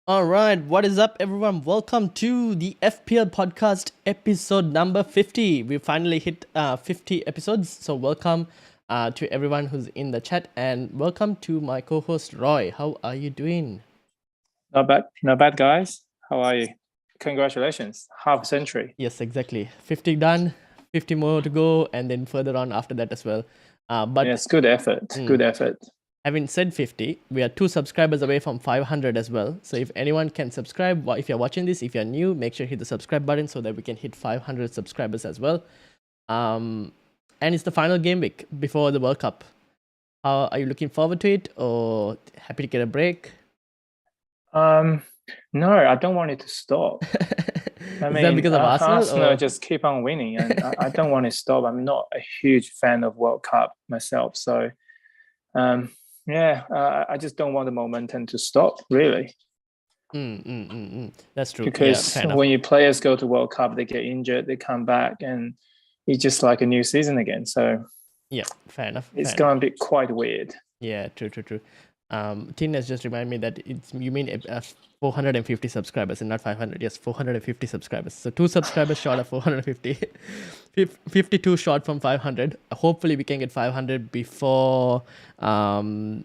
All right, what is up, everyone? Welcome to the FPL podcast episode number 50. We finally hit 50 episodes, so welcome to everyone who's in the chat, and welcome to my co-host Roy. How are you doing? Not bad, guys. How are you? Congratulations, half a century. Yes, exactly. 50 done, 50 more to go, and then further on after that as well. But yes, good effort. Good effort. having said 50, we are 2 subscribers away from 500 as well. So if anyone can subscribe, if you're watching this, if you're new, make sure you hit the subscribe button so that we can hit 500 subscribers as well. And it's the final game week before the World Cup. Are you looking forward to it, or happy to get a break? No, I don't want it to stop. Is that because of Arsenal? Just keep on winning, and I don't want it to stop. I'm not a huge fan of World Cup myself, so I just don't want the momentum to stop, really. That's true. Because when your players go to World Cup, they get injured, they come back, and it's just like a new season again. So yeah, fair enough. It's going to be quite weird. Yeah, true. Tin has just reminded me that you mean 450 subscribers and not 500. Yes, 450 subscribers. So 2 subscribers short of 450. 52 short from 500. Hopefully we can get 500 before the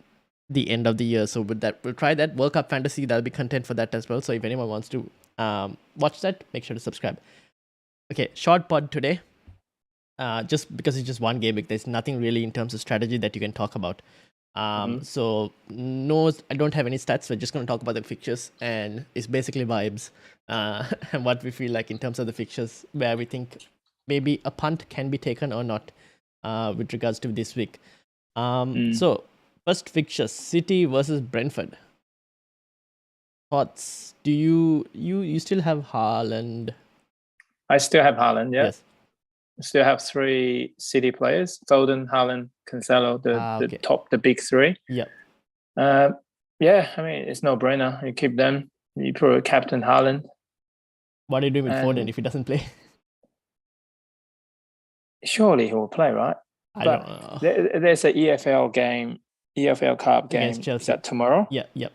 end of the year. So with that, we'll try that. World Cup Fantasy, that'll be content for that as well. So if anyone wants to watch that, make sure to subscribe. Okay, short pod today. Just because it's just one game week, there's nothing really in terms of strategy that you can talk about. So no, I don't have any stats. We're just going to talk about the fixtures, and it's basically vibes and what we feel like in terms of the fixtures, where we think maybe a punt can be taken or not with regards to this week. So first fixture, City versus Brentford. Thoughts? Do you still have Haaland? I still have Haaland. Yeah. Yes. Still have 3 City players: Foden, Haaland, Cancelo, the big 3. Yeah. I mean, it's no brainer. You keep them. You put Captain Haaland. What are you doing with Foden if he doesn't play? Surely he will play, right? I don't know. There's an EFL Cup game. Against Chelsea. Is that tomorrow? Yeah.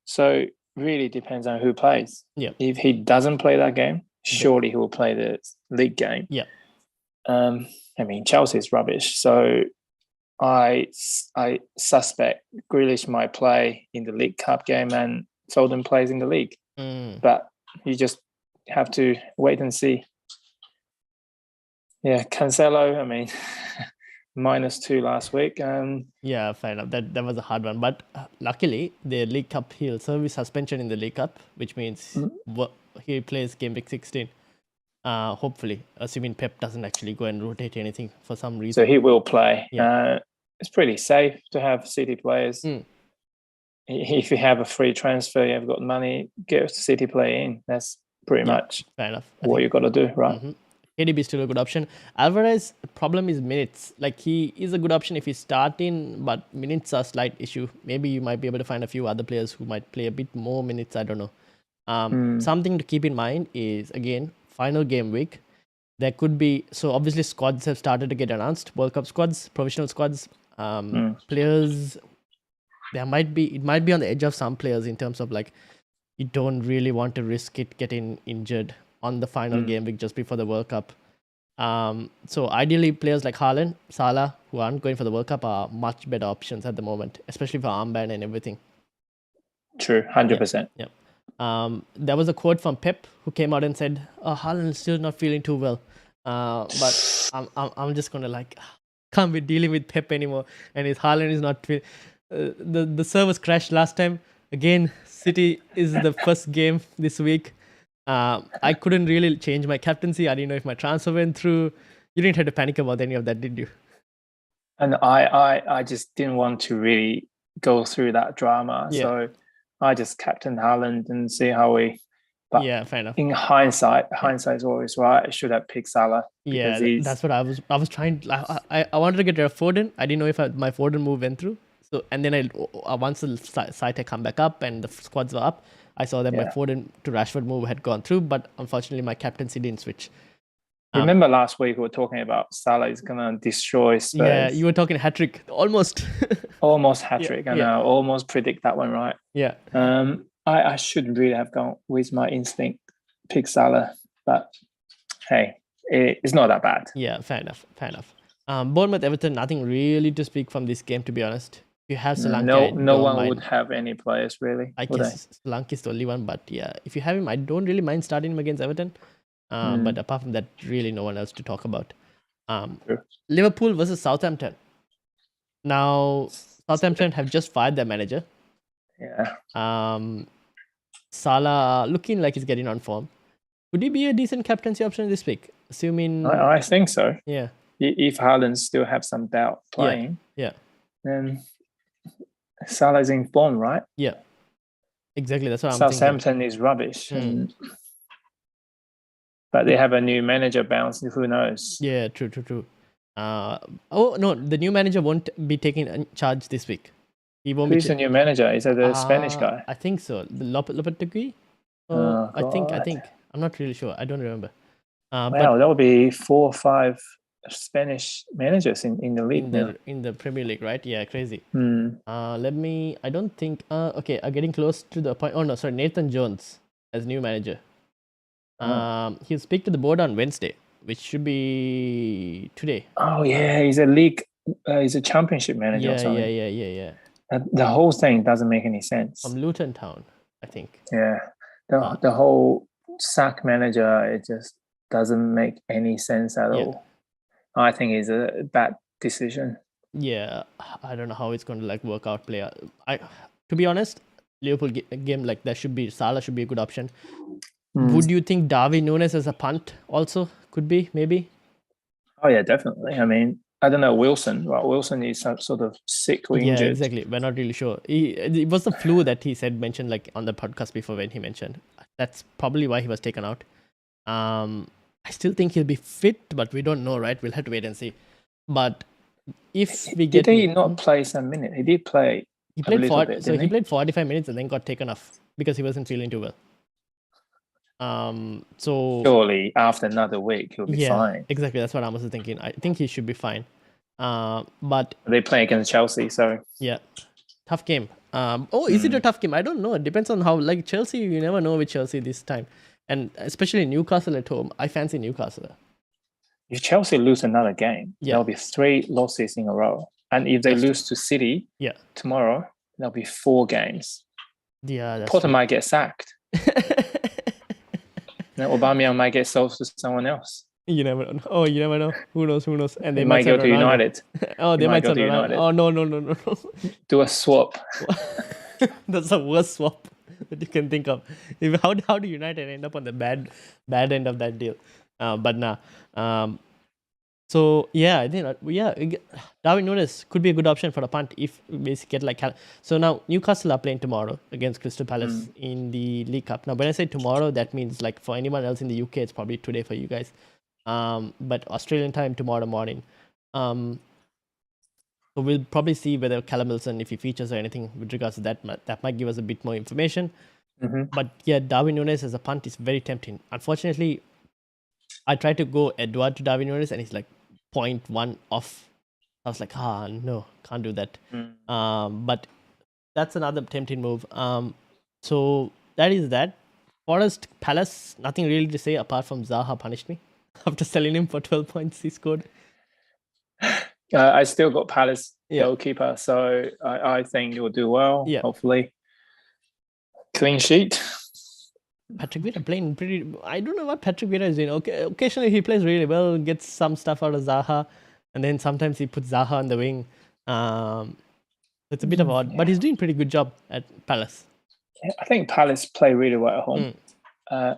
So really depends on who plays. Yeah. If he doesn't play that game, surely he will play the league game. Yeah. I mean, Chelsea is rubbish, so I suspect Grealish might play in the League Cup game and Foden plays in the league. But you just have to wait and see. Yeah, Cancelo, I mean, -2 last week. Yeah, fair enough. That was a hard one, but luckily the League Cup he'll serve his suspension in the League Cup, which means he plays game week 16. Hopefully, assuming Pep doesn't actually go and rotate anything for some reason. So he will play. Yeah. It's pretty safe to have City players. If you have a free transfer, you've got money, get a City player in. That's pretty much fair enough. What you got to do, right? KDB is still a good option. Alvarez, problem is minutes. Like, he is a good option if he's starting, but minutes are a slight issue. Maybe you might be able to find a few other players who might play a bit more minutes. I don't know. Something to keep in mind is, again, final game week. There could be, so obviously squads have started to get announced. World Cup squads, provisional squads. Players, it might be on the edge of some players in terms of, like, you don't really want to risk it getting injured on the final game week just before the World Cup. So ideally, players like Haaland, Salah, who aren't going for the World Cup, are much better options at the moment, especially for armband and everything. True, 100%. Yeah. There was a quote from Pep who came out and said, Haaland is still not feeling too well. But I'm just going to can't be dealing with Pep anymore. And his Haaland is not feeling... the servers crashed last time. Again, City is the first game this week. I couldn't really change my captaincy. I didn't know if my transfer went through. You didn't have to panic about any of that, did you? And I just didn't want to really go through that drama. Yeah. So I just captain Haaland and see how we... But yeah, fair enough. In hindsight is always right. I should have picked Salah. Yeah, that's what I was trying. I wanted to get rid of Foden. I didn't know if my Foden move went through. So, and then once the site had come back up and the squads were up, I saw that my Foden to Rashford move had gone through, but unfortunately my captaincy didn't switch. Remember last week we were talking about Salah is going to destroy Spurs. Yeah, you were talking hat-trick, almost. Almost hat-trick, I know. Almost predict that one right. Yeah. I should really have gone with my instinct, pick Salah, but hey, it's not that bad. Yeah, fair enough. Bournemouth, Everton, nothing really to speak from this game, to be honest. If you have Sri Lanka, I No don't one mind. would have any players really. I would they? guess Sri Lanka is the only one, but yeah, if you have him, I don't really mind starting him against Everton. But apart from that, really no one else to talk about. True. Liverpool versus Southampton. Now, Southampton have just fired their manager. Yeah. Salah looking like he's getting on form. Would he be a decent captaincy option this week? Assuming I think so. Yeah. If Haaland still have some doubt playing, then Salah's in form, right? Yeah. Exactly. That's what I'm thinking. Southampton is rubbish. But they have a new manager bounce. Who knows? Yeah, true. Oh no, the new manager won't be taking charge this week. He won't. Who's the new manager? Is that the Spanish guy? I think so. The Lopetegui. I think. I'm not really sure. I don't remember. Wow, that would be 4 or 5 Spanish managers in the league in the Premier League, right? Yeah, crazy. Let me. I don't think. Okay, getting close to the point. Oh no, sorry, Nathan Jones as new manager. He'll speak to the board on Wednesday, which should be today. Oh yeah, he's a league. He's a championship manager. Yeah. The whole thing doesn't make any sense. From Luton Town, I think. Yeah, the whole sack manager, it just doesn't make any sense at all. I think it's a bad decision. Yeah, I don't know how it's going to work out. To be honest, Liverpool game Salah should be a good option. Would you think Darwin Núñez as a punt also could be maybe? Oh yeah, definitely. I mean, I don't know Wilson. Well, Wilson is some sort of sick or injured. Yeah, exactly. We're not really sure. It was the flu that he mentioned on the podcast before when he mentioned. That's probably why he was taken out. I still think he'll be fit, but we don't know, right? We'll have to wait and see. But if we get... Did he not play some minutes? He did play. He played he played 45 minutes and then got taken off because he wasn't feeling too well. So surely after another week he'll be fine. Exactly. That's what I'm also thinking. I think he should be fine. But they play against Chelsea, so yeah, tough game. Is it a tough game? I don't know. It depends on how Chelsea. You never know with Chelsea this time, and especially Newcastle at home. I fancy Newcastle. If Chelsea lose another game, there'll be 3 losses in a row, and if they lose to City, tomorrow there'll be 4 games. Yeah, Potter might get sacked. Then Aubameyang might get sold to someone else. You never know. Oh, you never know. Who knows? And they might go to United. They might go to United. Oh, no. Do a swap. That's the worst swap that you can think of. How do United end up on the bad end of that deal? But nah. So yeah, I think Darwin Núñez could be a good option for a punt if we basically get so now Newcastle are playing tomorrow against Crystal Palace in the League Cup. Now when I say tomorrow, that means for anyone else in the UK, it's probably today for you guys. But Australian time tomorrow morning. So we'll probably see whether Callum Wilson, if he features or anything with regards to that might give us a bit more information. But yeah, Darwin Núñez as a punt is very tempting. Unfortunately, I tried to go Edward to Darwin Núñez and he's 0.1 off. I was like, no, can't do that. But that's another tempting move. So that is that. Forest Palace, nothing really to say apart from Zaha punished me after selling him for 12 points he scored. I still got Palace goalkeeper, so I think you'll do well. Hopefully, clean sheet. Patrick Vieira playing pretty. I don't know what Patrick Vieira is doing. Okay, occasionally he plays really well, gets some stuff out of Zaha, and then sometimes he puts Zaha on the wing. It's a bit of odd, but he's doing a pretty good job at Palace. I think Palace play really well at home.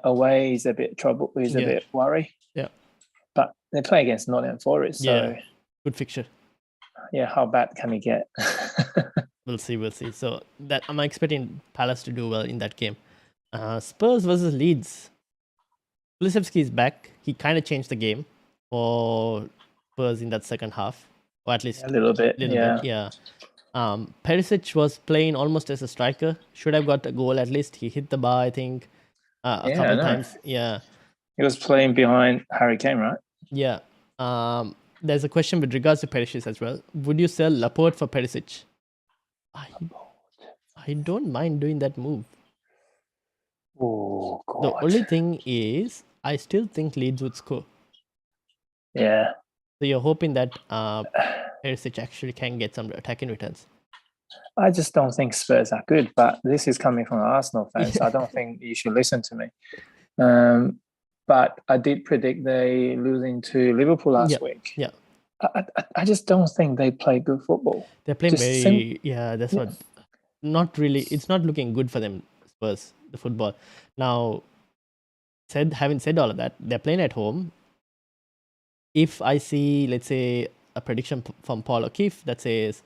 Away is a bit trouble. He's a bit worried. Yeah, but they play against Nottingham Forest. So good fixture. Yeah, how bad can it get? We'll see. So that I'm expecting Palace to do well in that game. Spurs versus Leeds. Kulusevski is back. He kind of changed the game for Spurs in that second half, or at least a little bit. Yeah. Perisic was playing almost as a striker. Should have got a goal at least. He hit the bar, I think, a couple times. Yeah. He was playing behind Harry Kane, right? Yeah. There's a question with regards to Perisic as well. Would you sell Laporte for Perisic? I don't mind doing that move. Oh The God. only thing is, I still think Leeds would score. Yeah. So you're hoping that Perisic actually can get some attacking returns. I just don't think Spurs are good, but this is coming from an Arsenal fan, so I don't think you should listen to me. But I did predict they losing to Liverpool last week. Yeah. I just don't think they play good football. They're playing Just that's what. Not really. It's not looking good for them, Spurs, the football. Now, having said all of that, they're playing at home. If I see, let's say, a prediction from Paul O'Keefe that says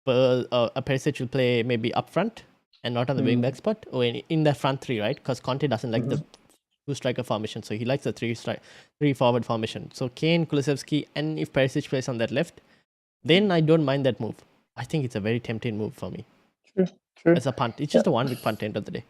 a Perisic will play maybe up front and not on the wing back spot, or in the front three, right? Because Conte doesn't like the two striker formation, so he likes the three forward formation. So Kane, Kulusevski, and if Perisic plays on that left, then I don't mind that move. I think it's a very tempting move for me. True. As a punt, it's just a 1 week punt end of the day.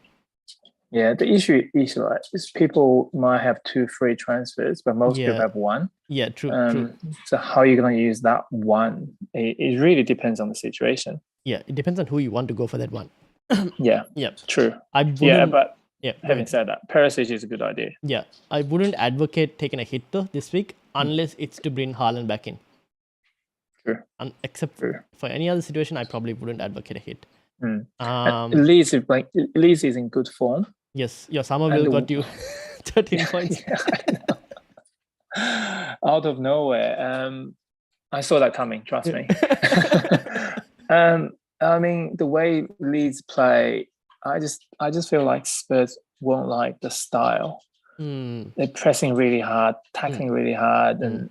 Yeah, the issue is like is people might have 2 free transfers, but most people have 1. Yeah, true. So how are you going to use that one? It really depends on the situation. Yeah, it depends on who you want to go for that one. Yeah, true. But having said that, Perisic is a good idea. Yeah, I wouldn't advocate taking a hit though this week unless it's to bring Haaland back in. True. Except for any other situation, I probably wouldn't advocate a hit. Leeds is in good form. Yes, your Somerville got you 13 points. Out of nowhere. I saw that coming, trust me. I mean, the way Leeds play, I just feel like Spurs won't like the style. They're pressing really hard, tackling really hard,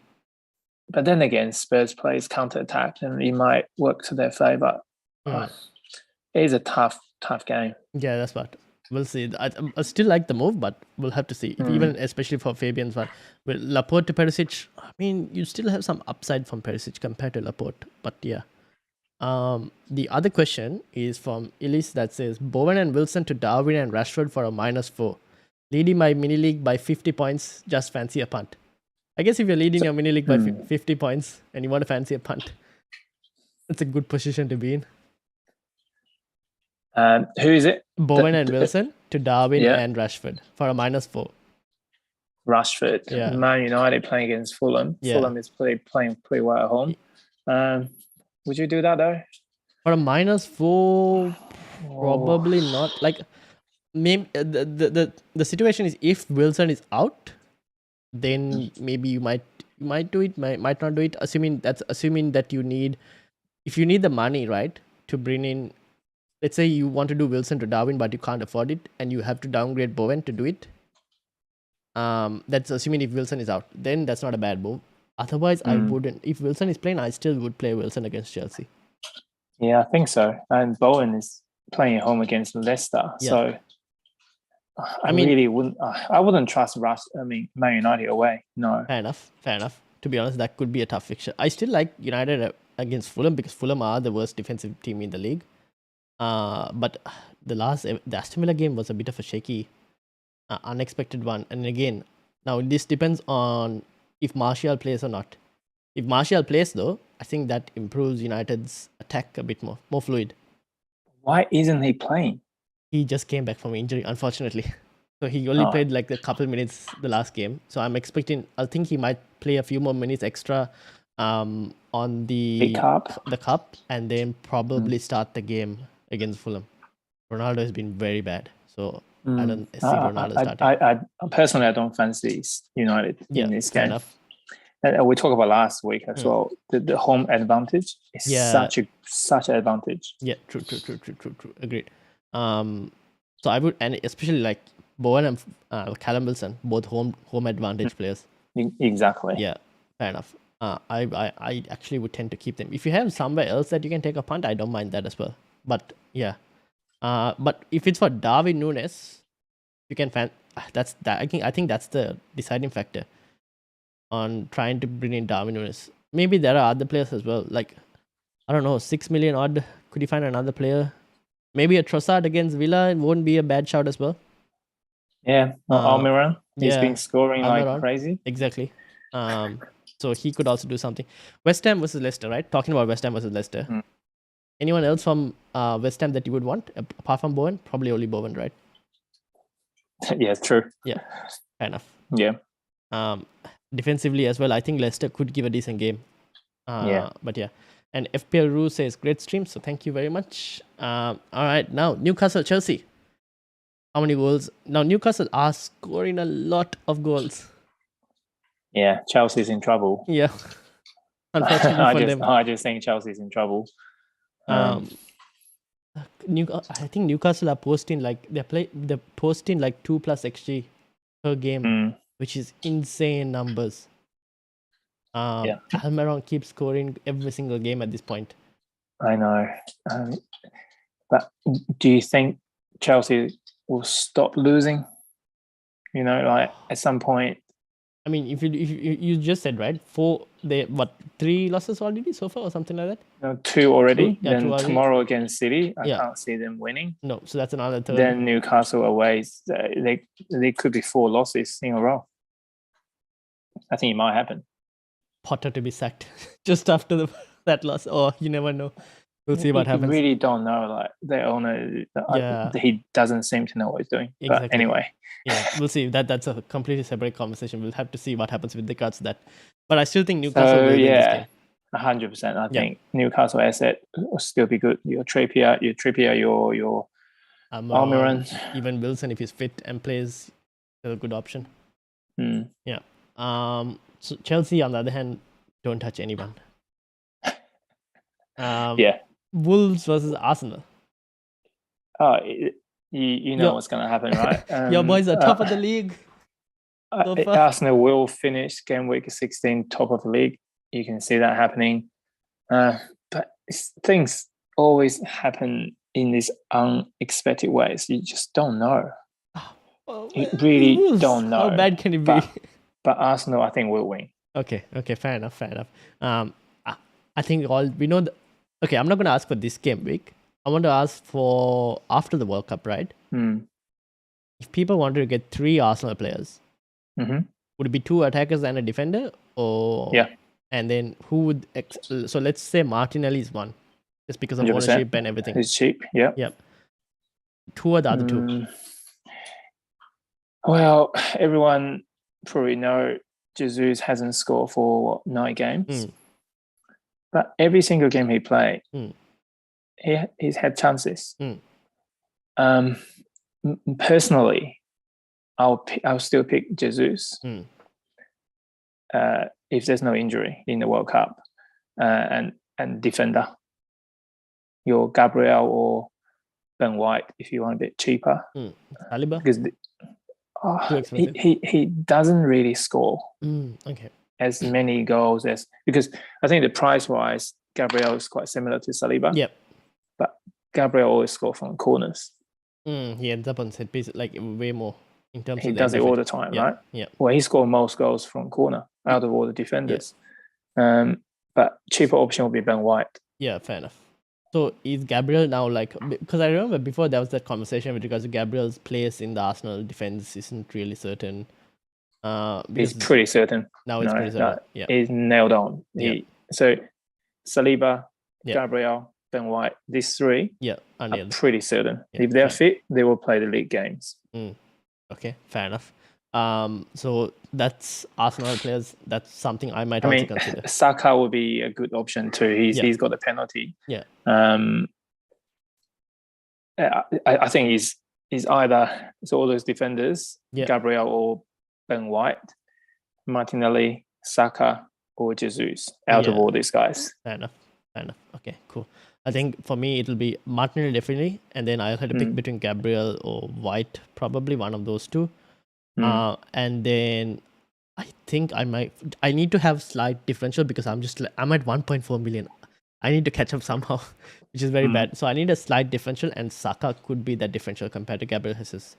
but then again, Spurs plays counter-attack, and it might work to their favour. It is a tough game. Yeah, that's what. We'll see. I still like the move, but we'll have to see. Even especially for Fabian's one. With Laporte to Perisic, I mean, you still have some upside from Perisic compared to Laporte. But yeah. The other question is from Elise that says, Bowen and Wilson to Darwin and Rashford for a -4. Leading my mini league by 50 points, just fancy a punt. I guess if you're leading your mini league by 50 points and you want to fancy a punt, that's a good position to be in. Who is it? Bowen and Wilson to Darwin and Rashford for a -4. Rashford. Yeah. Man United playing against Fulham. Yeah. Fulham is playing pretty well at home. Would you do that though? For a -4, probably not. Like, maybe the situation is if Wilson is out, then maybe you might do it, might not do it. Assuming that you need, if you need the money, right, to bring in. Let's say you want to do Wilson to Darwin, but you can't afford it, and you have to downgrade Bowen to do it. That's assuming if Wilson is out, then that's not a bad move. Otherwise, I wouldn't. If Wilson is playing, I still would play Wilson against Chelsea. Yeah, I think so. And Bowen is playing at home against Leicester, so I really wouldn't. I wouldn't trust Man United away. No. Fair enough. To be honest, that could be a tough fixture. I still like United against Fulham because Fulham are the worst defensive team in the league. But the Aston Villa game was a bit of a shaky, unexpected one. And again, now this depends on if Martial plays or not. If Martial plays, though, I think that improves United's attack a bit more fluid. Why isn't he playing? He just came back from injury, unfortunately. So he only played like a couple minutes the last game. So I think he might play a few more minutes extra on the cup, and then probably start the game against Fulham. Ronaldo has been very bad, so I don't see Ronaldo starting. I personally, I don't fancy United in this game. Enough. And we talked about last week as well. The home advantage is such an advantage. Yeah, true. Agreed. So I would, and especially like Bowen and Callum Wilson, both home advantage players. Exactly. Yeah, fair enough. I actually would tend to keep them. If you have somewhere else that you can take a punt, I don't mind that as well. But yeah, but if it's for Darwin Núñez, you can that's that. I think that's the deciding factor on trying to bring in Darwin Núñez. Maybe there are other players as well. Like, I don't know, 6 million odd. Could you find another player? Maybe a Trossard against Villa won't be a bad shout as well. Yeah, Almiron. He's been scoring like crazy. Exactly. So he could also do something. West Ham versus Leicester, right? Talking about West Ham versus Leicester. Anyone else from West Ham that you would want apart from Bowen? Probably only Bowen, right? Yeah, true. Yeah, fair enough. Yeah. Defensively as well, I think Leicester could give a decent game. Yeah. But yeah. And FPL Rue says, great stream, so thank you very much. All right, now Newcastle Chelsea. How many goals? Now Newcastle are scoring a lot of goals. Yeah, Chelsea's in trouble. Yeah, unfortunately for them. I just think Chelsea's in trouble. I think Newcastle are posting like they're posting like 2+ XG per game, which is insane numbers. Almiron keeps scoring every single game at this point. I know, but do you think Chelsea will stop losing? You know, like at some point. I mean, if you just said right, 3 losses already so far or something like that. No, 2 already. Two then already. Tomorrow against City, I can't see them winning. No, so that's another 3rd. Then Newcastle away, they could be 4 losses in a row. I think it might happen. Potter to be sacked just after that loss, or you never know. We'll see what happens. You really don't know. Like they own he doesn't seem to know what he's doing. Exactly. But anyway, yeah, we'll see. That's a completely separate conversation. We'll have to see what happens with regards to that. But I still think Newcastle will win this game. 100%. I think Newcastle asset will still be good. Your Trippier, your Almiron, even Wilson if he's fit and plays, is a good option. Yeah. So Chelsea on the other hand don't touch anyone. Wolves versus Arsenal. Oh, you know what's going to happen, right? Your boys are top of the league. Arsenal will finish game week 16 top of the league. You can see that happening. But things always happen in these unexpected ways. You just don't know. You really don't know. How bad can it be? But Arsenal, I think, will win. Okay, fair enough. I think all we know. Okay, I'm not going to ask for this game week. I want to ask for after the World Cup, right? If people wanted to get 3 Arsenal players, would it be 2 attackers and a defender? Or and then who would? So let's say Martinelli is one, just because of 100%. Ownership and everything. It's cheap. Yeah. Who are the other 2? Well, everyone probably know Jesus hasn't scored for 9 games. But every single game he played, he's had chances. Personally, I'll still pick Jesus if there's no injury in the World Cup, and defender. Your Gabriel or Ben White if you want a bit cheaper. Saliba? Because he doesn't really score. Okay. As many goals as, because I think the price wise, Gabriel is quite similar to Saliba. Yep. But Gabriel always scores from corners. He ends up on set pieces like way more in terms he of. He does it all the time, right? Yeah. Well, he scored most goals from corner out of all the defenders. But cheaper option would be Ben White. Yeah, fair enough. So is Gabriel now like, because I remember before there was that conversation with regards to Gabriel's place in the Arsenal defense isn't really certain. It's pretty certain. Now it's pretty certain. He's nailed on. So Saliba, Gabriel, Ben White, these 3 are pretty certain. If they're fit, they will play the league games. Okay, fair enough. So that's Arsenal players. That's something I might also consider. Saka will be a good option too. He's got a penalty. I think he's either all those defenders, Gabriel or Ben White, Martinelli, Saka, or Jesus out of all these guys. Fair enough. Okay, cool. I think for me it'll be Martinelli definitely, and then I'll have to pick between Gabriel or White, probably one of those 2. And then I think I need to have slight differential because I'm at 1.4 million. I need to catch up somehow, which is very bad. So I need a slight differential, and Saka could be that differential compared to Gabriel Jesus.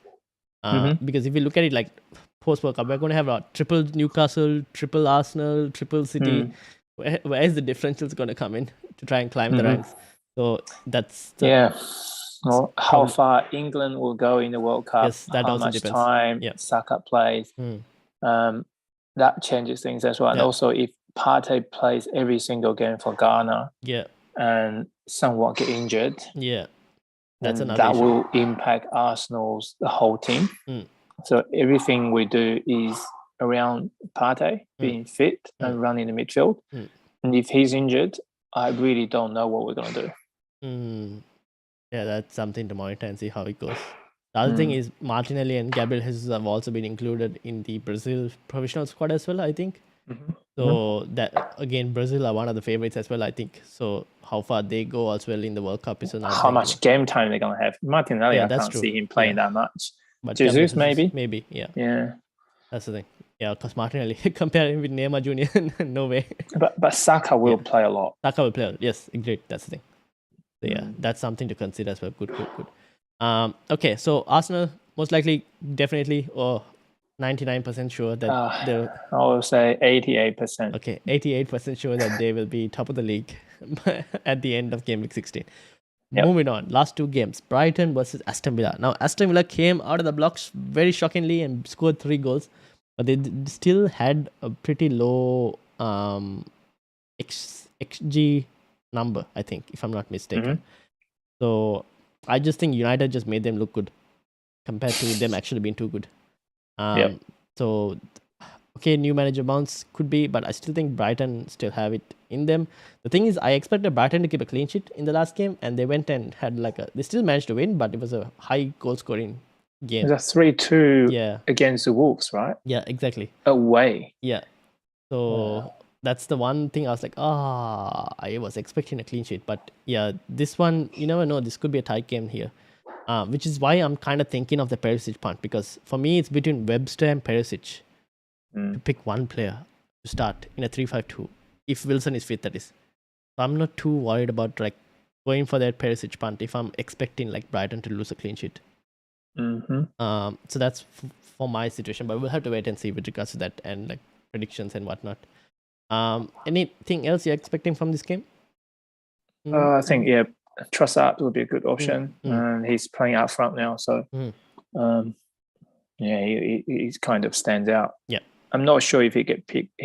Because if you look at it like post-World Cup, we're going to have a triple Newcastle, triple Arsenal, triple City. Where is the differentials going to come in to try and climb the ranks? So that's well, how far England will go in the World Cup, that how also much depends. time Saka plays, that changes things as well. And also if Partey plays every single game for Ghana and somewhat get injured, that's another that issue. will impact Arsenal's the whole team. So everything we do is around Partey being fit and running the midfield. And if he's injured, I really don't know what we're going to do. Yeah, that's something to monitor and see how it goes. The other thing is Martinelli and Gabriel Jesus have also been included in the Brazil professional squad as well, I think. So that again, Brazil are one of the favorites as well, I think. So how far they go as well in the World Cup is another How thing. much game time they're going to have? Martinelli, I can't see him playing that much. But Jesus, maybe? Maybe, yeah. Yeah. That's the thing. Yeah, because Martinelli, comparing with Neymar Jr., no way. But Saka will play a lot. Saka will play, yes, agreed. That's the thing. So yeah, that's something to consider as well. Good. Okay, so Arsenal, most likely, definitely, or 99% sure that they'll... I will say 88%. Okay, 88% sure that they will be top of the league at the end of Game Week 16. Yep. Moving on, last two games, Brighton versus Aston Villa. Now, Aston Villa came out of the blocks very shockingly and scored 3 goals, but they still had a pretty low XG number, I think, if I'm not mistaken. So I just think United just made them look good compared to them actually being too good. So, okay, new manager bounce could be, but I still think Brighton still have it in them. The thing is, I expected Brighton to keep a clean sheet in the last game, and they went and had they still managed to win, but it was a high goal scoring game. It was a 3-2 against the Wolves, right? Yeah, exactly. Away. Yeah. So that's the one thing I was like, I was expecting a clean sheet. But yeah, this one, you never know. This could be a tight game here. Which is why I'm kind of thinking of the Perisic punt, because for me, it's between Webster and Perisic to pick one player to start in a 3-5-2. If Wilson is fit, that is. So I'm not too worried about going for that Perisic punt if I'm expecting Brighton to lose a clean sheet. So that's for my situation, but we'll have to wait and see with regards to that and predictions and whatnot. Anything else you're expecting from this game? I think Trossard would be a good option, and he's playing out front now, so he kind of stands out. Yeah, I'm not sure if he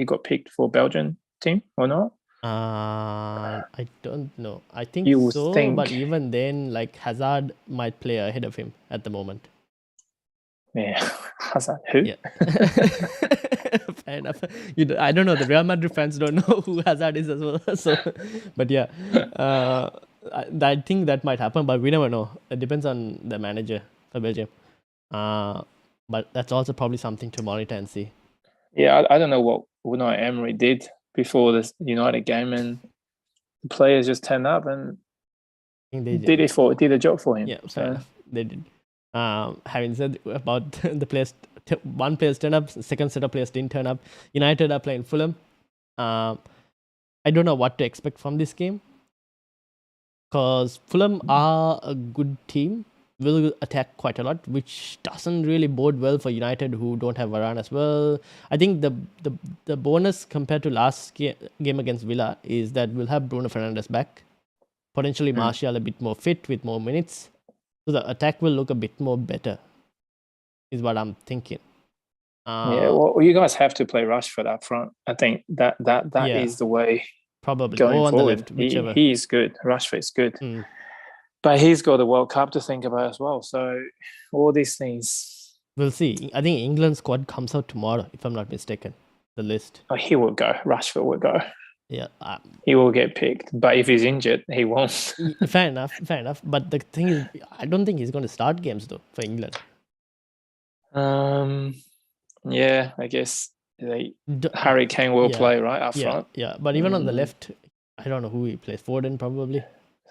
got picked for Belgian team or not. I don't know. I think so, but even then, Hazard might play ahead of him at the moment. Yeah, Hazard. Who? Yeah. Fair enough. I don't know. The Real Madrid fans don't know who Hazard is as well. So, but yeah, I think that might happen, but we never know. It depends on the manager for Belgium. But that's also probably something to monitor and see. Yeah, I don't know what Unai Emery did before this United game, and the players just turned up and did a job for him. Yeah, fair enough. They did. Having said about the players, one player turned up, second set of players didn't turn up. United are playing Fulham. I don't know what to expect from this game, because Fulham are a good team, will attack quite a lot, which doesn't really bode well for United, who don't have Varane as well. I think the bonus compared to last game against Villa is that we'll have Bruno Fernandes back, potentially Martial a bit more fit with more minutes, so the attack will look a bit more better, is what I'm thinking. Well, you guys have to play Rashford up front. I think that is the way. Probably going on forward. The left, whichever. He is good. Rashford is good. But he's got the World Cup to think about as well. So all these things. We'll see. I think England's squad comes out tomorrow, if I'm not mistaken. The list. Oh, he will go. Rashford will go. Yeah. He will get picked. But if he's injured, he won't. Fair enough. But the thing is, I don't think he's going to start games, though, for England. Yeah, I guess Harry Kane will play, right, up front. Yeah, but even on the left, I don't know who he plays. Foden, probably.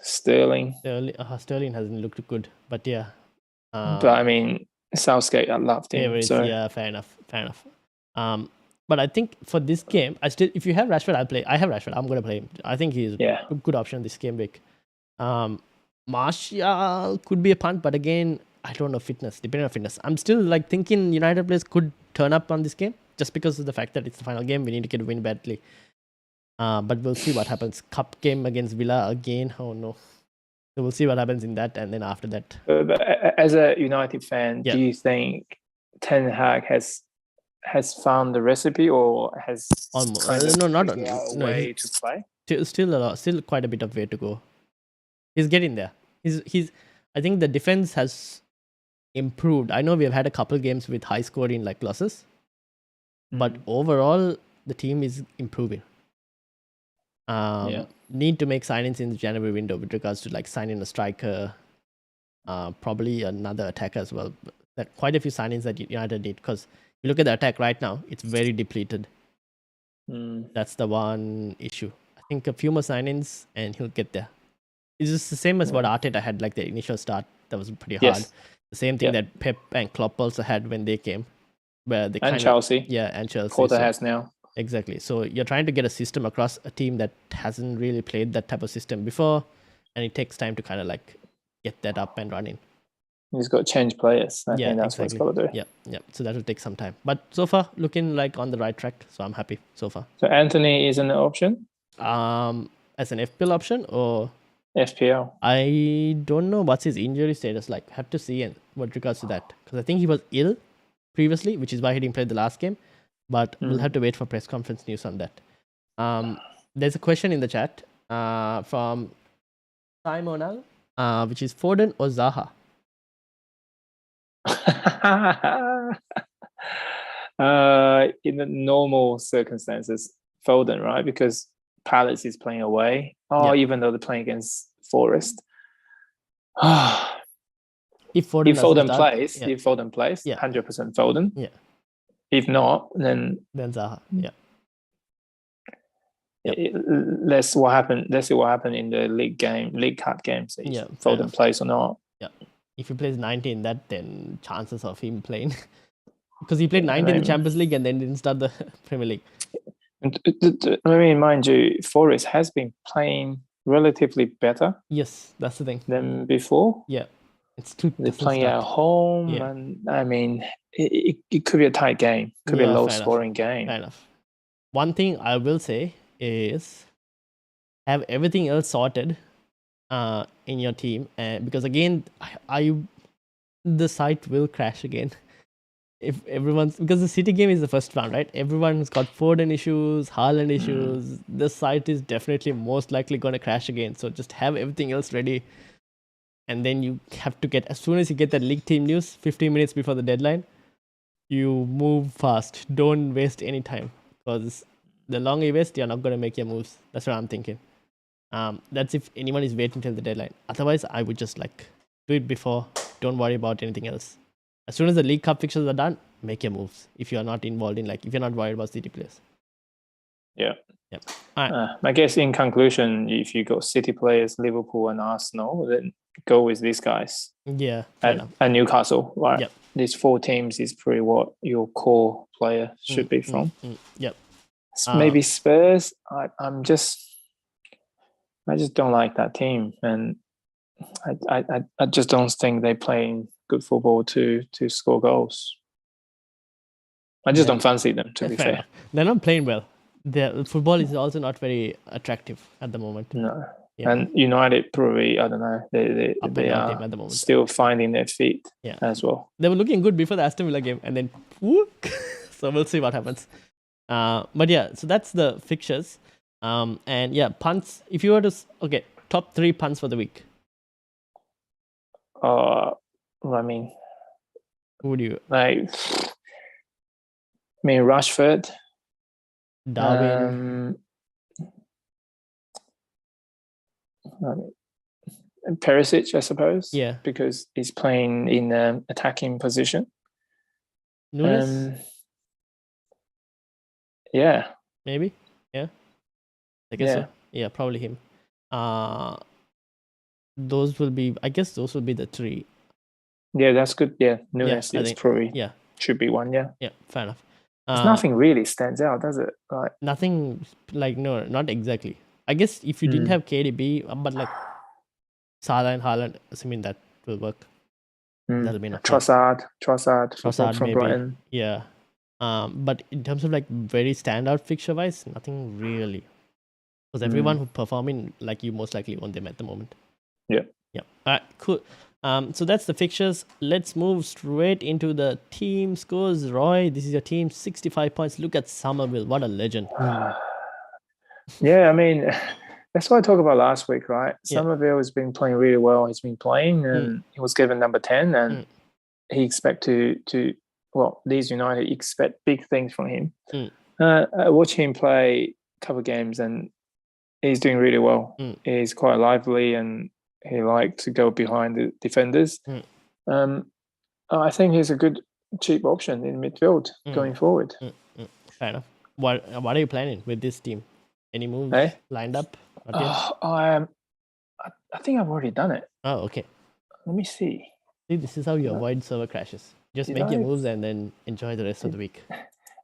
Sterling hasn't looked good, but yeah. But I mean, Southgate, I loved him. Yeah, fair enough. But I think for this game, if you have Rashford, I'll play. I have Rashford. I'm gonna play him. I think he's a good option this game week. Martial could be a punt, but again, I don't know depending on fitness. I'm still thinking United players could turn up on this game just because of the fact that it's the final game. We need to get a win badly. But we'll see what happens. Cup game against Villa again. Oh no. So we'll see what happens in that, and then after that. But as a United fan, do you think Ten Hag has found the recipe, or has almost way to play? Still quite a bit of way to go. He's getting there. He's. I think the defense has improved. I know we have had a couple games with high scoring like losses, but overall the team is improving. Need to make signings in the January window with regards to like signing a striker, probably another attacker as well. That quite a few signings that United need, because you look at the attack right now, it's very depleted. That's the one issue. I think a few more signings and he'll get there. It's just the same as what Arteta had, like the initial start. That was pretty hard. The same thing that Pep and Klopp also had when they came, where they Chelsea. And Chelsea. Porter has now. Exactly. So you're trying to get a system across a team that hasn't really played that type of system before, and it takes time to kind of like get that up and running. He's got to change players. I think that's what he's got to do. Yeah. So that will take some time. But so far, looking like on the right track. So I'm happy so far. So Anthony is an option? As an FPL option or? FPL. I don't know what's his injury status like. Have to see with regards to that. Because I think he was ill previously, which is why he didn't play the last game. But we'll have to wait for press conference news on that. There's a question in the chat from Simonal, which is Foden or Zaha? In the normal circumstances, Foden, right? Because Palace is playing away. Even though they're playing against Forest. If Foden plays, 100% Foden. Yeah. If not, then Zaha. Let's see what happened in the League Cup games. If Foden plays or not. Yeah. If he plays 90 in that, then chances of him playing, because he played 90 in the Champions League and then didn't start the Premier League. I mean, mind you, Forest has been playing relatively better. Yes, that's the thing. Than before. Yeah. They're playing at home, and I mean, it could be a tight game. Could be a low-scoring game. Fair enough. One thing I will say is have everything else sorted in your team, because again, the site will crash again. If because the City game is the first round, right? Everyone's got Foden issues, Haaland issues. The site is definitely most likely going to crash again. So just have everything else ready. And then you have to as soon as you get that league team news, 15 minutes before the deadline, you move fast. Don't waste any time, because the longer you waste, you're not going to make your moves. That's what I'm thinking. That's if anyone is waiting till the deadline. Otherwise, I would just do it before. Don't worry about anything else. As soon as the League Cup fixtures are done, make your moves. If you're not involved in if you're not worried about City players. Yeah. All right. I guess in conclusion, if you got City players, Liverpool and Arsenal, then go with these guys. Yeah. And Newcastle, right? Yep. These 4 teams is pretty what your core player should be from. Yep. Maybe Spurs. I just don't like that team, and I just don't think they playing good football to score goals. I just don't fancy them, to be fair. Enough. They're not playing well. Their football is also not very attractive at the moment. No. Yeah. And United probably, I don't know, they are at the moment, still finding their feet as well. They were looking good before the Aston Villa game, and then so we'll see what happens. But so that's the fixtures. And punts. If you were to top 3 punts for the week. I mean, who would you Rashford, Darwin, Perisic, I suppose. Yeah, because he's playing in an attacking position. Nunes. Maybe. Yeah. I guess so. Yeah, probably him. Those will be the 3. Yeah, that's good. Yeah, Nunes is probably should be one. Yeah, fair enough. Nothing really stands out, does it? Nothing no, not exactly. I guess if you didn't have KDB, but Salah and Haaland, assuming that will work, that'll be enough. Trossard from maybe. Brighton. Yeah. But in terms of very standout fixture wise, nothing really. Because everyone who performing you most likely want them at the moment. Yeah. All right, cool. So that's the fixtures. Let's move straight into the team scores. Roy, this is your team, 65 points. Look at Somerville. What a legend. Yeah, I mean, that's what I talked about last week, right? Somerville has been playing really well. He's been playing and he was given number 10 and he expect Leeds United expect big things from him. I watch him play a couple of games and he's doing really well. He's quite lively and he likes to go behind the defenders. I think he's a good cheap option in midfield going forward. Fair enough. What are you planning with this team? Any moves lined up? I think I've already done it. Oh, okay. Let me see. See, this is how you avoid server crashes. Just make your moves and then enjoy the rest of the week.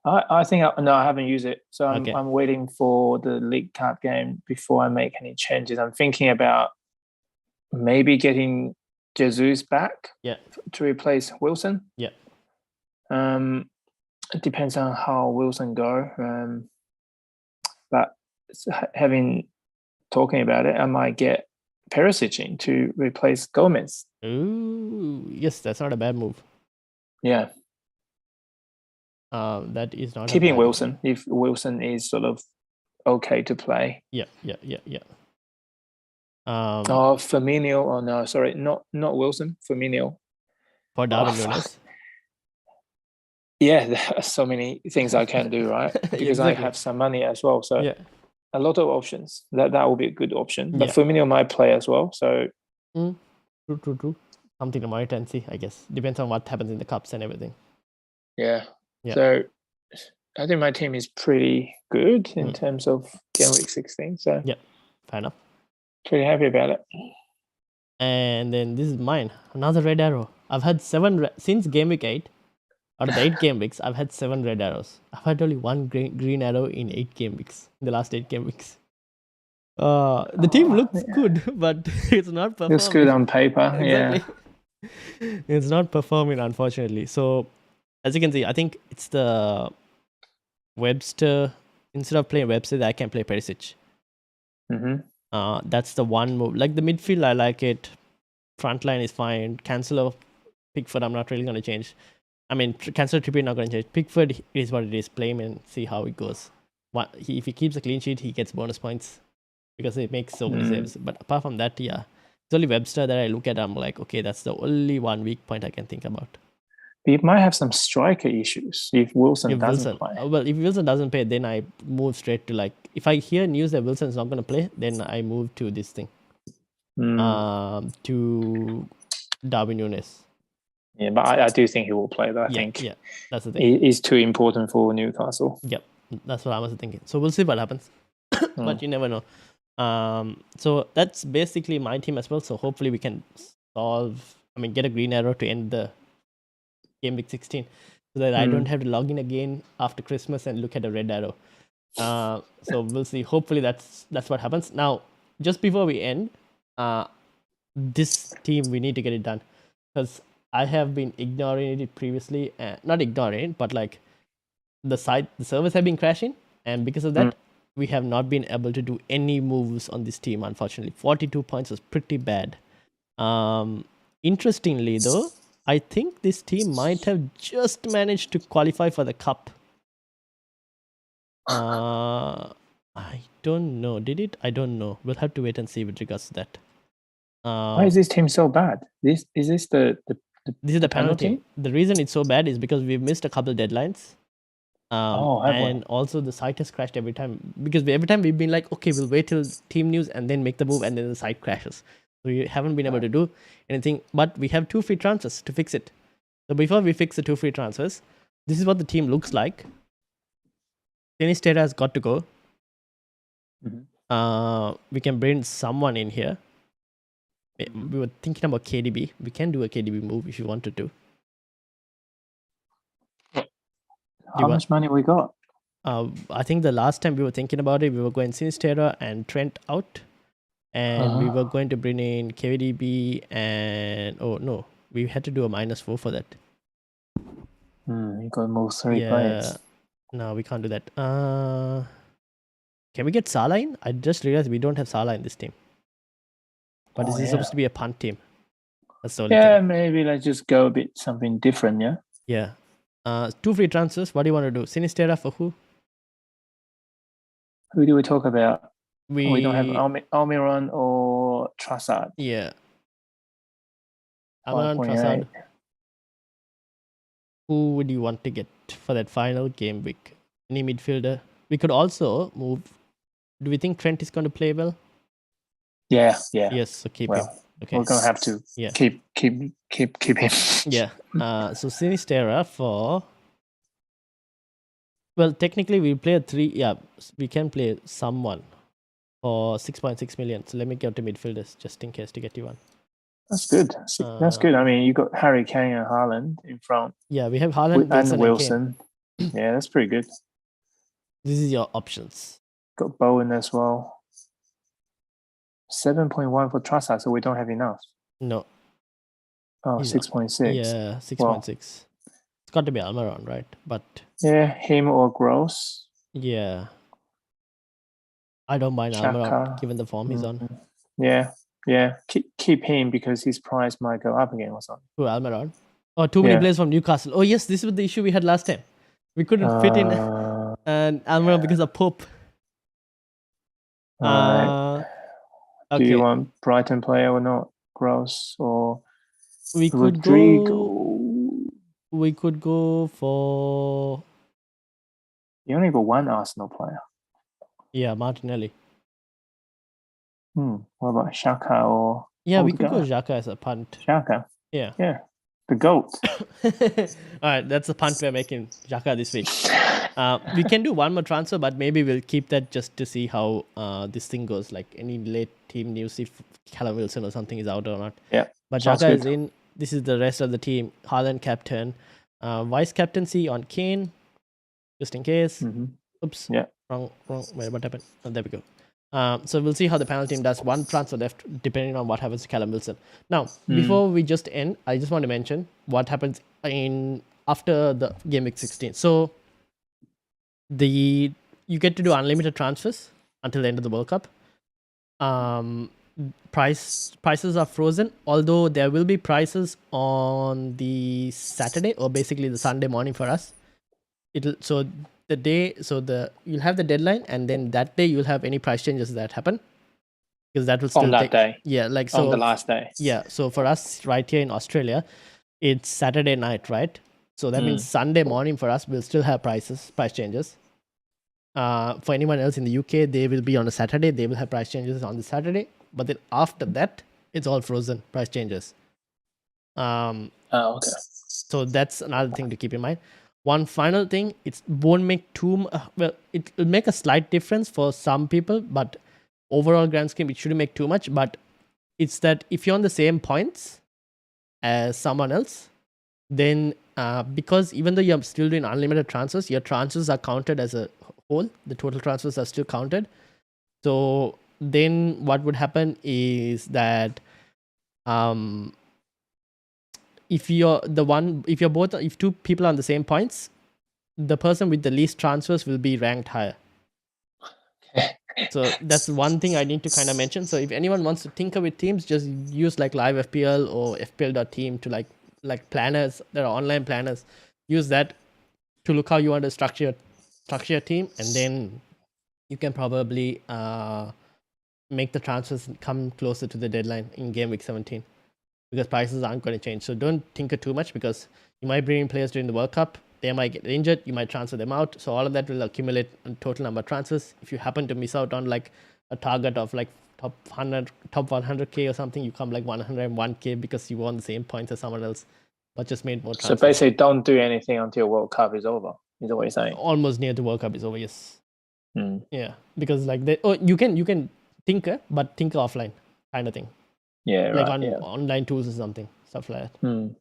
I think I haven't used it, so I'm waiting for the League Cup game before I make any changes. I'm thinking about maybe getting Jesus back to replace Wilson. Yeah. It depends on how Wilson go. But talking about it, I might get Perisic in to replace Gomez. Ooh, yes, that's not a bad move. Yeah. That is not keeping Wilson if Wilson is sort of okay to play. Yeah. Firmino. Oh no, sorry, not Wilson. Firmino. For Darwin Núñez. Yeah, there are so many things I can do, right? Because I have some money as well, so a lot of options. That will be a good option. But Firmino might play as well, so. True. Something to monitor and see, I guess. Depends on what happens in the cups and everything. Yeah. So I think my team is pretty good in terms of Gameweek 16. So fair enough. Pretty happy about it. And then this is mine. Another red arrow. I've had 7 since Gameweek 8. Out of the 8 game weeks, I've had 7 red arrows. I've had only 1 green arrow in 8 game weeks. In the last 8 game weeks. The team looks good, but it's not performing. Looks good on paper. Exactly. It's not performing, unfortunately. So as you can see, I think it's the Webster. Instead of playing Webster, I can play Perisic. That's the one move. Like the midfield, I like it. Front line is fine. Cancelo, Pickford, I'm not really going to change. I mean, Cancelo, Trippier, not going to change. Pickford is what it is. Play him and see how it goes. If he keeps a clean sheet, he gets bonus points because he makes so many saves. But apart from that, it's only Webster that I look at. I'm like, okay, that's the only one weak point I can think about. He might have some striker issues if Wilson doesn't play. Well, if Wilson doesn't play, then I move straight to if I hear news that Wilson's not going to play, then I move to this thing. To Darwin Núñez. Yeah, but I do think he will play, though. I think that's the thing. He's too important for Newcastle. Yep, that's what I was thinking. So we'll see what happens. But you never know. So that's basically my team as well. So hopefully we can get a green arrow to end the Game Week 16 so that I don't have to log in again after Christmas and look at a red arrow. So we'll see. Hopefully that's what happens. Now, just before we end, this team, we need to get it done because I have been ignoring it previously. Not ignoring it, but the servers have been crashing, and because of that, we have not been able to do any moves on this team, unfortunately. 42 points was pretty bad. Interestingly, though, I think this team might have just managed to qualify for the cup. I don't know. Did it? I don't know. We'll have to wait and see with regards to that. Why is this team so bad? Is this the this is the penalty. The reason it's so bad is because we've missed a couple deadlines. And also the site has crashed every time because every time we've been like, okay, we'll wait till team news and then make the move, and then the site crashes. So we haven't been able to do anything, but we have 2 free transfers to fix it. So before we fix the 2 free transfers, this is what the team looks like. Sinistera has got to go. We can bring someone in here. We were thinking about KDB. We can do a KDB move if you wanted to. How much money we got? I think the last time we were thinking about it, we were going Sinistera and Trent out. And we were going to bring in KDB and... Oh, no. We had to do a -4 for that. You got to move 3 players. No, we can't do that. Can we get Salah in? I just realized we don't have Salah in this team. But this is supposed to be a punt team. That's the only thing. Maybe let's just go a bit something different, yeah? Yeah. 2 free transfers. What do you want to do? Sinistera for who? Who do we talk about? We don't have Almiron or Trossard. Yeah. Almiron, Trossard. Who would you want to get for that final game week? Any midfielder? We could also move. Do we think Trent is going to play well? Yeah. Yes, so keep him. Okay. We're gonna have to keep him. Yeah. So Sinistera for. Well, technically we play a 3. Yeah, we can play someone for 6.6 million. So let me get to midfielders just in case to get you one. That's good. That's good. I mean, you got Harry Kane and Haaland in front. Yeah, we have Haaland, and Wilson. Yeah, that's pretty good. This is your options. Got Bowen as well. 7.1 for Trossard, so we don't have enough. No. Oh, 6.6. Yeah, 6.6. Well, it's got to be Almiron, right? But yeah, him or Gross. Yeah. I don't mind Almiron given the form he's on. Yeah. Keep him because his price might go up again or something. Who, Almiron? Oh, too many players from Newcastle. Oh, yes, this was the issue we had last time. We couldn't fit in and Almiron because of Pope. Right. Okay. Do you want Brighton player or not? Gross or we could go for. You only got one Arsenal player. Yeah, Martinelli. What about Xhaka or? Yeah, we could go Xhaka as a punt. Xhaka. Yeah. The GOAT. All right, that's the punt we're making, Xhaka, this week. We can do one more transfer, but maybe we'll keep that just to see how this thing goes. Like any late team news, if Callum Wilson or something is out or not. Yeah. But Xhaka is in. This is the rest of the team. Haaland captain. Vice captaincy on Kane, just in case. Oops. Yeah. Wrong. Wait, what happened? Oh, there we go. So we'll see how the panel team does. One transfer left, depending on what happens to Callum Wilson. Now, before we just end, I just want to mention what happens after the game week 16. So you get to do unlimited transfers until the end of the World Cup. Prices are frozen, although there will be prices on the Saturday or basically the Sunday morning for us. You'll have the deadline, and then that day you'll have any price changes that happen, because that will still on that day. Yeah, like so on the last day. Yeah, so for us right here in Australia, it's Saturday night, right? So that means Sunday morning for us we'll still have price changes. For anyone else in the UK, they will be on a Saturday. They will have price changes on the Saturday, but then after that, it's all frozen price changes. Okay. So that's another thing to keep in mind. One final thing, it won't make it will make a slight difference for some people, but overall grand scheme, it shouldn't make too much. But it's that if you're on the same points as someone else, then because even though you're still doing unlimited transfers, your transfers are counted as a whole. The total transfers are still counted. So then what would happen is that if two people are on the same points, the person with the least transfers will be ranked higher. So that's one thing I need to kind of mention. So if anyone wants to tinker with teams, just use like Live FPL or FPL.team to like planners. There are online planners. Use that to look how you want to structure your team, and then you can probably make the transfers come closer to the deadline in game week 17. Because prices aren't going to change. So don't tinker too much, because you might bring in players during the World Cup. They might get injured. You might transfer them out. So all of that will accumulate a total number of transfers. If you happen to miss out on like a target of like top 100K or something, you come like 101K because you were on the same points as someone else, but just made more transfers. So basically, don't do anything until World Cup is over. Is that what you're saying? Almost near the World Cup is over, yes. Yeah, because like you can tinker, but tinker offline kind of thing. Yeah, like on online tools or something, stuff like that.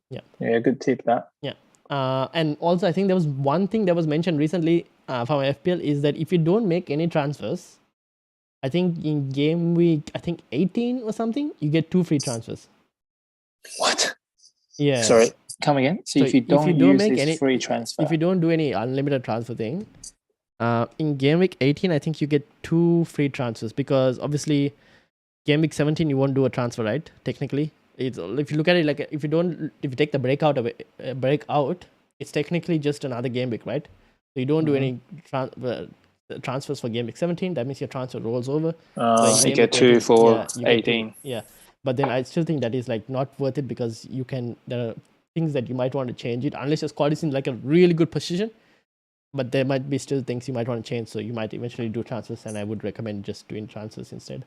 Yeah, good tip that. Yeah. And also I think there was one thing that was mentioned recently from FPL is that if you don't make any transfers, I think in game week 18 or something, you get 2 free transfers. What? Yeah. Sorry, come again. So if you don't make any free transfer, if you don't do any unlimited transfer thing, in game week 18, I think you get 2 free transfers, because obviously game week 17 you won't do a transfer, right? Technically, if you look at it like if you take the breakout, it's technically just another game week, right? So you don't do any transfers for game week 17. That means your transfer rolls over. So you get 2 for 18. Yeah, but then I still think that is like not worth it, because there are things that you might want to change it, unless your squad is in like a really good position. But there might be still things you might want to change, so you might eventually do transfers, and I would recommend just doing transfers instead.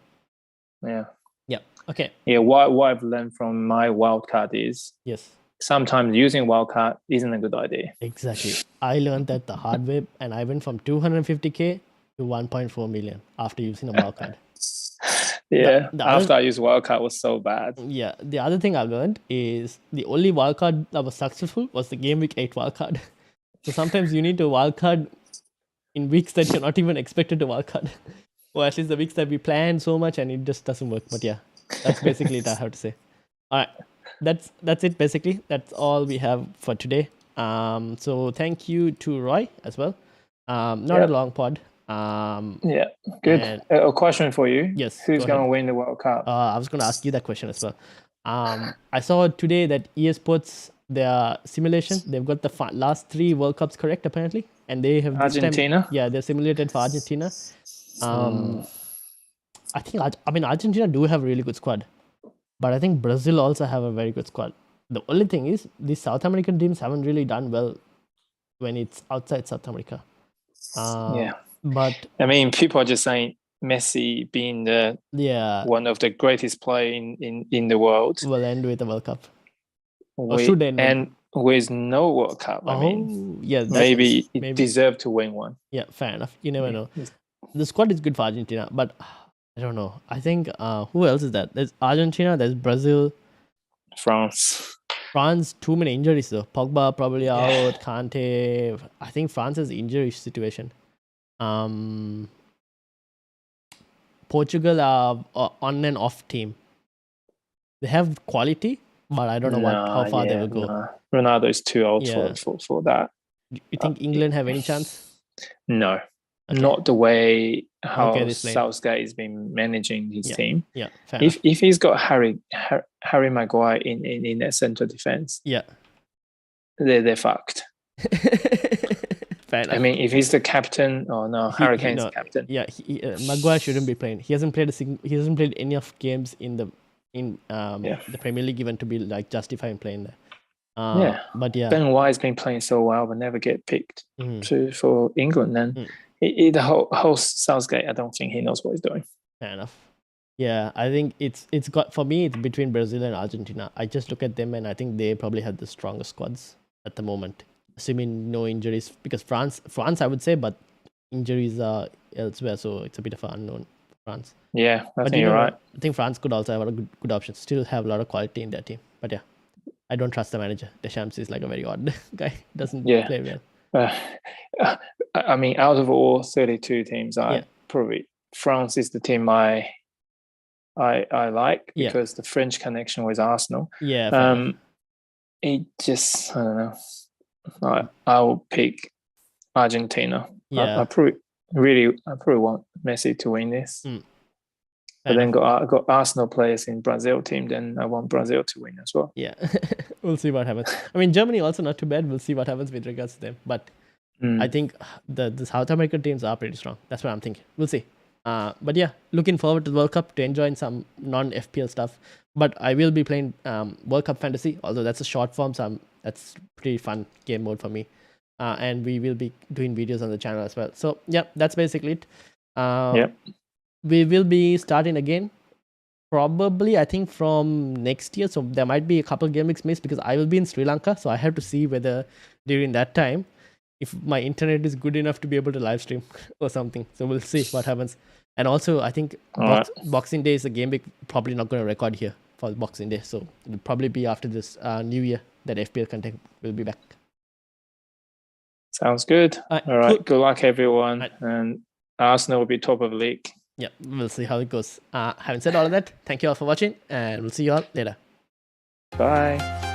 Yeah. Yeah. Okay. Yeah. What I've learned from my wildcard is Yes. sometimes using wildcard isn't a good idea. Exactly. I learned that the hard way, and I went from 250k to 1.4 million after using a wildcard. Yeah. After I used wildcard was so bad. Yeah. The other thing I learned is the only wildcard that was successful was the Game Week 8 wildcard. So sometimes you need to wildcard in weeks that you're not even expected to wildcard. Or at least the weeks that we plan so much and it just doesn't work. But yeah, that's basically it I have to say. All right. That's it basically. That's all we have for today. So thank you to Roy as well. Not a long pod. Yeah, good. A question for you. Yes. Who's going to win the World Cup? I was going to ask you that question as well. I saw today that EA Sports, their simulation, they've got the last 3 World Cups correct apparently, and they have Argentina. They're simulated for Argentina. I think Argentina do have a really good squad, but I think Brazil also have a very good squad. The only thing is these South American teams haven't really done well when it's outside South America. But I mean, people are just saying Messi being one of the greatest players in the world will end with the World Cup. Should end and with no World Cup. I mean, maybe it deserved to win one. Yeah, fair enough. You never know. The squad is good for Argentina, but I don't know. I think who else is that? There's Argentina, there's Brazil, France, too many injuries though. Pogba probably out, Kante. I think France has injury situation. Portugal are on and off team. They have quality, but I don't know how far they will go. Ronaldo is too old for that. You think England have any chance? No. Okay. Not the way how Southgate has been managing his team. Yeah, if he's got Harry Maguire in their central defense, they're fucked. I mean, if he's the captain, Harry Kane's the captain. Yeah, Maguire shouldn't be playing. He hasn't played any of games in the Premier League even to be like justifying playing there. But Ben White's been playing so well, but never get picked for England. Then the whole Southgate, I don't think he knows what he's doing. Fair enough. Yeah, I think it's got, for me, it's between Brazil and Argentina. I just look at them and I think they probably have the strongest squads at the moment, assuming no injuries. Because France, I would say, but injuries are elsewhere, so it's a bit of an unknown for France. Yeah, I think you're right. I think France could also have a good option. Still have a lot of quality in their team, but yeah, I don't trust the manager. Deschamps is like a very odd guy. Doesn't play well. I mean, out of all 32 teams, probably France is the team I like because the French connection with Arsenal. Yeah. It just, I don't know. I will pick Argentina. Yeah. I probably want Messi to win this. But then got Arsenal players in Brazil team, then I want Brazil to win as well. Yeah, we'll see what happens. I mean, Germany also not too bad. We'll see what happens with regards to them. But I think the South American teams are pretty strong. That's what I'm thinking. We'll see. But yeah, looking forward to the World Cup, to enjoying some non-FPL stuff. But I will be playing World Cup Fantasy, although that's a short form, so that's pretty fun game mode for me. And we will be doing videos on the channel as well. So yeah, that's basically it. We will be starting again, probably, I think, from next year. So there might be a couple game weeks missed because I will be in Sri Lanka. So I have to see whether during that time, if my internet is good enough to be able to live stream or something. So we'll see what happens. And also, I think Boxing Day is a game week. Probably not going to record here for Boxing Day. So it'll probably be after this New Year that FPL content will be back. Sounds good. All right. Cool. Good luck, everyone. And Arsenal will be top of the league. Yeah, we'll see how it goes. Having said all of that, thank you all for watching, and we'll see you all later. Bye.